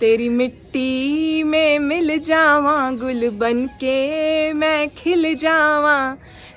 तेरी मिट्टी में मिल जावा, गुल बन के मैं खिल जावा।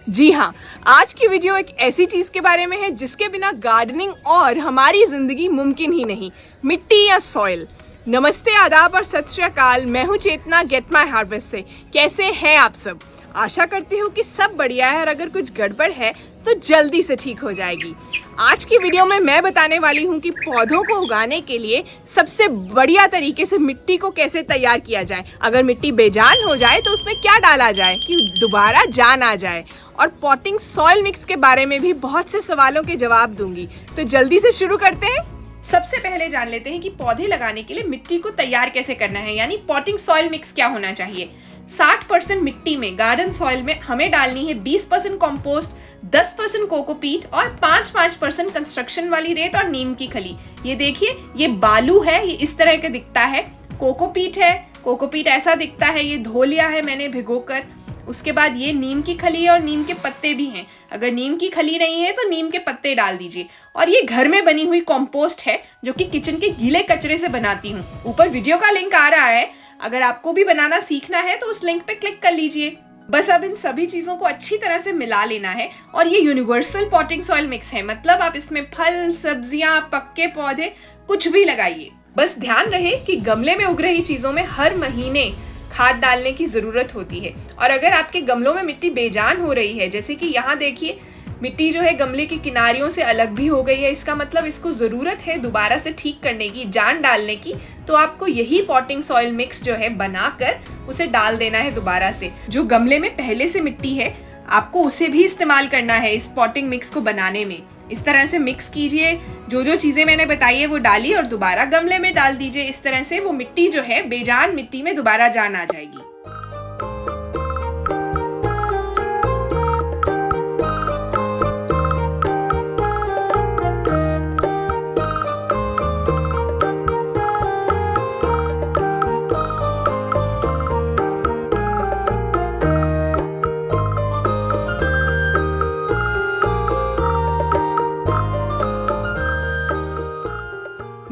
जी हाँ, आज की वीडियो एक ऐसी चीज़ के बारे में है जिसके बिना गार्डनिंग और हमारी ज़िंदगी मुमकिन ही नहीं, मिट्टी या सॉइल। नमस्ते, आदाब और सत श्री अकाल। मैं हूँ चेतना गेट माई हार्वेस्ट से। कैसे हैं आप सब? आशा करती हूँ कि सब बढ़िया है और अगर कुछ गड़बड़ है तो जल्दी से ठीक हो जाएगी। आज की वीडियो में मैं बताने वाली हूँ कि पौधों को उगाने के लिए सबसे बढ़िया तरीके से मिट्टी को कैसे तैयार किया जाए। अगर मिट्टी बेजान हो जाए तो उसमें क्या डाला जाए कि दोबारा जान आ जाए, और पॉटिंग सॉइल मिक्स के बारे में भी बहुत से सवालों के जवाब दूंगी। तो जल्दी से शुरू करते हैं। सबसे पहले जान लेते हैं कि पौधे लगाने के लिए मिट्टी को तैयार कैसे करना है, यानी पॉटिंग सॉइल मिक्स क्या होना चाहिए। 60% मिट्टी में, गार्डन सॉइल में हमें डालनी है 20% कंपोस्ट, 10% कोकोपीट और 5% कंस्ट्रक्शन वाली रेत और नीम की खली। ये देखिए, ये बालू है, ये इस तरह का दिखता है। कोकोपीट है, कोकोपीट ऐसा दिखता है, ये धो लिया है मैंने भिगोकर। उसके बाद ये नीम की खली है और नीम के पत्ते भी हैं। अगर नीम की खली नहीं है तो नीम के पत्ते डाल दीजिए। और ये घर में बनी हुई कंपोस्ट है जो कि किचन के गीले कचरे से बनाती हूँ। ऊपर वीडियो का लिंक आ रहा है, अगर आपको भी बनाना सीखना है तो उस लिंक पे क्लिक कर लीजिए। बस अब इन सभी चीजों को अच्छी तरह से मिला लेना है। और ये यूनिवर्सल पॉटिंग सॉइल मिक्स है, मतलब आप इसमें फल, सब्जियां, पक्के पौधे कुछ भी लगाइए। बस ध्यान रहे कि गमले में उग रही चीजों में हर महीने खाद डालने की जरूरत होती है। और अगर आपके गमलों में मिट्टी बेजान हो रही है, जैसे कि यहाँ देखिए मिट्टी जो है गमले की किनारियों से अलग भी हो गई है, इसका मतलब इसको जरूरत है दोबारा से ठीक करने की, जान डालने की, तो आपको यही पॉटिंग सॉइल मिक्स जो है बनाकर उसे डाल देना है दोबारा से। जो गमले में पहले से मिट्टी है आपको उसे भी इस्तेमाल करना है इस पॉटिंग मिक्स को बनाने में। इस तरह से मिक्स कीजिए, जो जो चीजें मैंने बताई है वो डालिए और दोबारा गमले में डाल दीजिए। इस तरह से वो मिट्टी जो है बेजान मिट्टी में दोबारा जान आ जाएगी।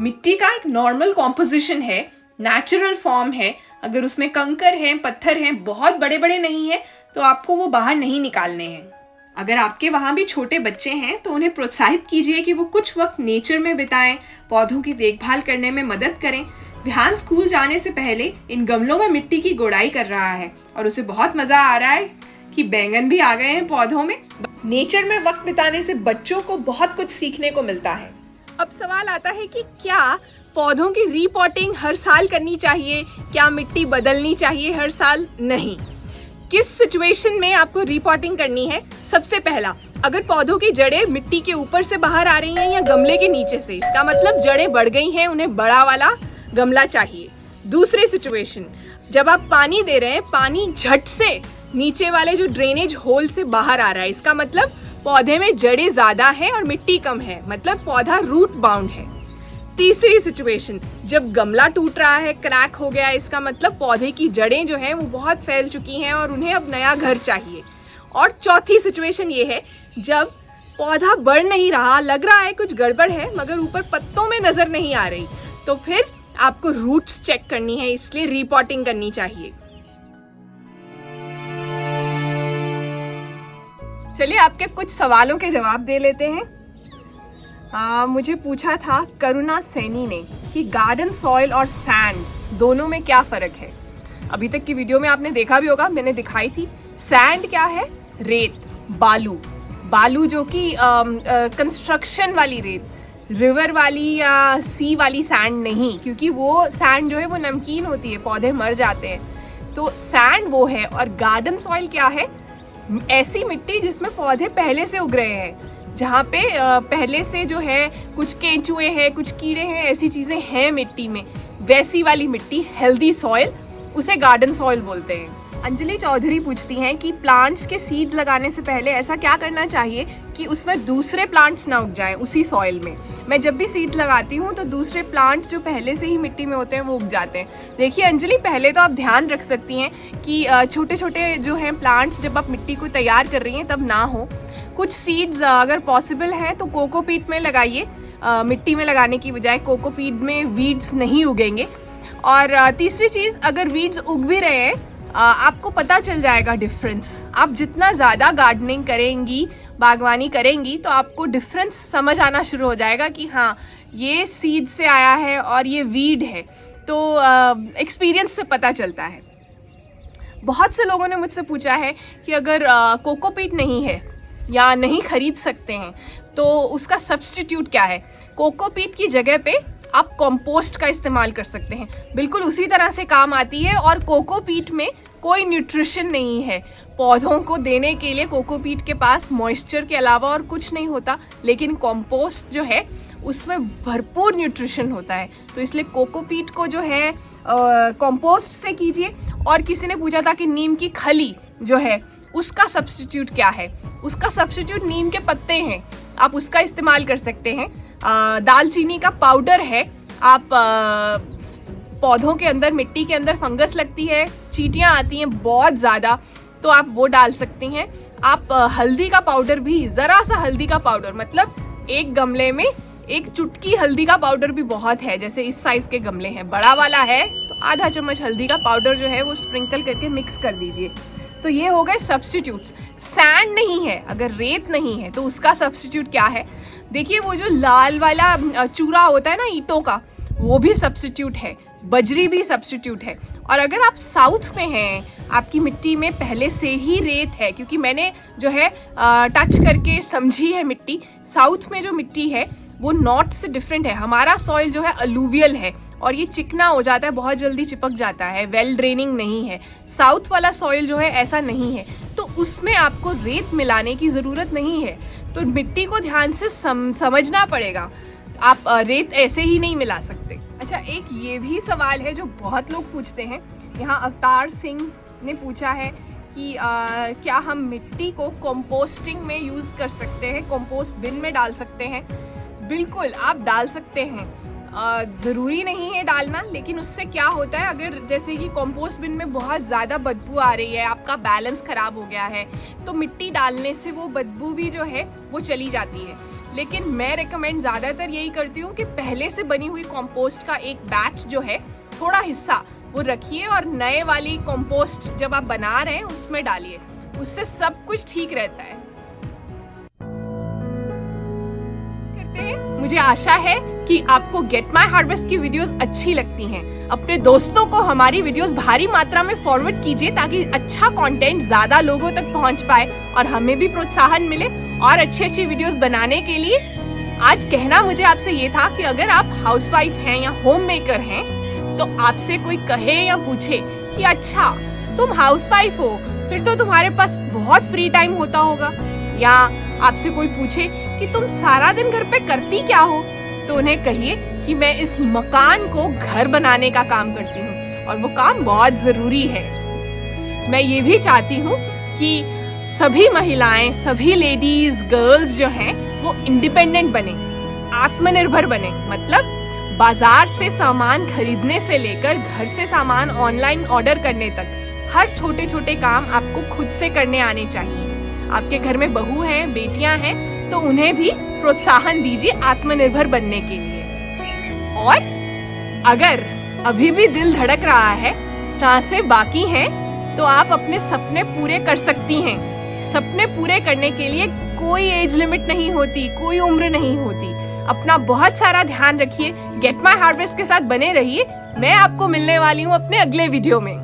मिट्टी का एक नॉर्मल कॉम्पोजिशन है, नेचुरल फॉर्म है। अगर उसमें कंकर हैं, पत्थर हैं, बहुत बड़े बड़े नहीं है तो आपको वो बाहर नहीं निकालने हैं। अगर आपके वहाँ भी छोटे बच्चे हैं तो उन्हें प्रोत्साहित कीजिए कि वो कुछ वक्त नेचर में बिताएं, पौधों की देखभाल करने में मदद करें। विहान स्कूल जाने से पहले इन गमलों में मिट्टी की गोड़ाई कर रहा है और उसे बहुत मजा आ रहा है कि बैंगन भी आ गए हैं पौधों में। नेचर में वक्त बिताने से बच्चों को बहुत कुछ सीखने को मिलता है। अब सवाल आता है कि क्या पौधों की रीपॉटिंग हर साल करनी चाहिए, क्या मिट्टी बदलनी चाहिए हर साल? नहीं। किस सिचुएशन में आपको रीपॉटिंग करनी है? सबसे पहला, अगर पौधों की जड़ें मिट्टी के ऊपर से बाहर आ रही हैं या गमले के नीचे से, इसका मतलब जड़ें बढ़ गई हैं, उन्हें बड़ा वाला गमला चाहिए। दूसरी सिचुएशन, जब आप पानी दे रहे हैं, पानी झट से नीचे वाले जो ड्रेनेज होल से बाहर आ रहा है, इसका मतलब पौधे में जड़ें ज्यादा है और मिट्टी कम है, मतलब पौधा रूट बाउंड है। तीसरी सिचुएशन, जब गमला टूट रहा है, क्रैक हो गया है, इसका मतलब पौधे की जड़ें जो हैं वो बहुत फैल चुकी हैं और उन्हें अब नया घर चाहिए। और चौथी सिचुएशन ये है, जब पौधा बढ़ नहीं रहा, लग रहा है कुछ गड़बड़ है मगर ऊपर पत्तों में नजर नहीं आ रही, तो फिर आपको रूट्स चेक करनी है, इसलिए रीपॉटिंग करनी चाहिए। चलिए आपके कुछ सवालों के जवाब दे लेते हैं। मुझे पूछा था करुणा सैनी ने कि गार्डन सॉइल और सैंड दोनों में क्या फर्क है। अभी तक की वीडियो में आपने देखा भी होगा, मैंने दिखाई थी। सैंड क्या है? रेत, बालू। बालू जो कि कंस्ट्रक्शन वाली रेत, रिवर वाली या सी वाली सैंड नहीं, क्योंकि वो सैंड जो है वो नमकीन होती है, पौधे मर जाते हैं। तो सैंड वो है। और गार्डन सॉइल क्या है? ऐसी मिट्टी जिसमें पौधे पहले से उग रहे हैं, जहाँ पे पहले से जो है कुछ केंचुए हैं, कुछ कीड़े हैं, ऐसी चीजें हैं मिट्टी में, वैसी वाली मिट्टी, हेल्दी सॉइल, उसे गार्डन सॉइल बोलते हैं। अंजलि चौधरी पूछती हैं कि प्लांट्स के सीड्स लगाने से पहले ऐसा क्या करना चाहिए कि उसमें दूसरे प्लांट्स ना उग जाएं उसी सॉइल में। मैं जब भी सीड्स लगाती हूँ तो दूसरे प्लांट्स जो पहले से ही मिट्टी में होते हैं वो उग जाते हैं। देखिए अंजलि, पहले तो आप ध्यान रख सकती हैं कि छोटे छोटे जो हैं प्लांट्स जब आप मिट्टी को तैयार कर रही हैं तब ना हो। कुछ सीड्स अगर पॉसिबल है तो कोकोपीट में लगाइए, मिट्टी में लगाने की बजाय। कोकोपीट में वीड्स नहीं उगेंगे। और तीसरी चीज़, अगर वीड्स उग भी रहे हैं आपको पता चल जाएगा डिफरेंस। आप जितना ज़्यादा गार्डनिंग करेंगी, बागवानी करेंगी, तो आपको डिफरेंस समझ आना शुरू हो जाएगा कि हाँ ये सीड से आया है और ये वीड है। तो एक्सपीरियंस से पता चलता है। बहुत से लोगों ने मुझसे पूछा है कि अगर कोकोपीट नहीं है या नहीं खरीद सकते हैं तो उसका सब्स्टिट्यूट क्या है। कोकोपीट की जगह पे आप कंपोस्ट का इस्तेमाल कर सकते हैं, बिल्कुल उसी तरह से काम आती है। और कोकोपीट में कोई न्यूट्रिशन नहीं है, पौधों को देने के लिए कोकोपीट के पास मॉइस्चर के अलावा और कुछ नहीं होता, लेकिन कंपोस्ट जो है उसमें भरपूर न्यूट्रिशन होता है। तो इसलिए कोकोपीट को जो है कंपोस्ट से कीजिए। और किसी ने पूछा था कि नीम की खली जो है उसका सब्स्टिट्यूट क्या है। उसका सब्स्टिट्यूट नीम के पत्ते हैं, आप उसका इस्तेमाल कर सकते हैं। दालचीनी का पाउडर है, आप पौधों के अंदर, मिट्टी के अंदर फंगस लगती है, चींटियां आती हैं बहुत ज़्यादा, तो आप वो डाल सकती हैं। आप हल्दी का पाउडर भी, ज़रा सा हल्दी का पाउडर, मतलब एक गमले में एक चुटकी हल्दी का पाउडर भी बहुत है। जैसे इस साइज के गमले हैं, बड़ा वाला है तो आधा चम्मच हल्दी का पाउडर जो है वो स्प्रिंकल करके मिक्स कर दीजिए। तो ये हो गए सब्स्टिट्यूट्स। सैंड नहीं है, अगर रेत नहीं है तो उसका सब्स्टिट्यूट क्या है। देखिए वो जो लाल वाला चूरा होता है ना ईंटों का, वो भी सब्स्टिट्यूट है, बजरी भी सब्स्टिट्यूट है। और अगर आप साउथ में हैं, आपकी मिट्टी में पहले से ही रेत है, क्योंकि मैंने जो है टच करके समझी है मिट्टी, साउथ में जो मिट्टी है वो नॉर्थ से डिफरेंट है। हमारा सॉइल जो है अलूवियल है और ये चिकना हो जाता है, बहुत जल्दी चिपक जाता है, वेल ड्रेनिंग नहीं है। साउथ वाला सॉइल जो है ऐसा नहीं है, तो उसमें आपको रेत मिलाने की ज़रूरत नहीं है। तो मिट्टी को ध्यान से समझना पड़ेगा, आप रेत ऐसे ही नहीं मिला सकते। अच्छा, एक ये भी सवाल है जो बहुत लोग पूछते हैं। यहाँ अवतार सिंह ने पूछा है कि क्या हम मिट्टी को कंपोस्टिंग में यूज़ कर सकते हैं, कंपोस्ट बिन में डाल सकते हैं। बिल्कुल आप डाल सकते हैं, ज़रूरी नहीं है डालना, लेकिन उससे क्या होता है, अगर जैसे कि कंपोस्ट बिन में बहुत ज़्यादा बदबू आ रही है, आपका बैलेंस ख़राब हो गया है, तो मिट्टी डालने से वो बदबू भी जो है वो चली जाती है। लेकिन मैं रेकमेंड ज़्यादातर यही करती हूँ कि पहले से बनी हुई कंपोस्ट का एक बैच जो है, थोड़ा हिस्सा वो रखिए और नए वाली कंपोस्ट जब आप बना रहे हैं उसमें डालिए, उससे सब कुछ ठीक रहता है। मुझे आशा है कि आपको गेट माई हार्वेस्ट की वीडियोस अच्छी लगती हैं। अपने दोस्तों को हमारी वीडियोस भारी मात्रा में फॉरवर्ड कीजिए ताकि अच्छा कंटेंट ज्यादा लोगों तक पहुंच पाए और हमें भी प्रोत्साहन मिले और अच्छी वीडियोस बनाने के लिए। आज कहना मुझे आपसे ये था कि अगर आप हाउसवाइफ हैं या होम मेकर हैं तो आपसे कोई कहे या पूछे कि अच्छा तुम हाउसवाइफ हो, फिर तो तुम्हारे पास बहुत फ्री टाइम होता होगा, या आपसे कोई पूछे कि तुम सारा दिन घर पे करती क्या हो, तो उन्हें कहिए कि मैं इस मकान को घर बनाने का काम करती हूँ और वो काम बहुत जरूरी है। मैं ये भी चाहती हूँ कि सभी महिलाएं, सभी लेडीज, गर्ल्स जो हैं वो इंडिपेंडेंट बने, आत्मनिर्भर बने। मतलब बाजार से सामान खरीदने से लेकर घर से सामान ऑनलाइन ऑर्डर करने तक हर छोटे छोटे काम आपको खुद से करने आने चाहिए। आपके घर में बहू हैं, बेटियां हैं, तो उन्हें भी प्रोत्साहन दीजिए आत्मनिर्भर बनने के लिए। और अगर अभी भी दिल धड़क रहा है, सांसें बाकी हैं, तो आप अपने सपने पूरे कर सकती हैं। सपने पूरे करने के लिए कोई एज लिमिट नहीं होती, कोई उम्र नहीं होती। अपना बहुत सारा ध्यान रखिए। गेट माई हार्वेस्ट के साथ बने रहिए। मैं आपको मिलने वाली हूँ अपने अगले वीडियो में।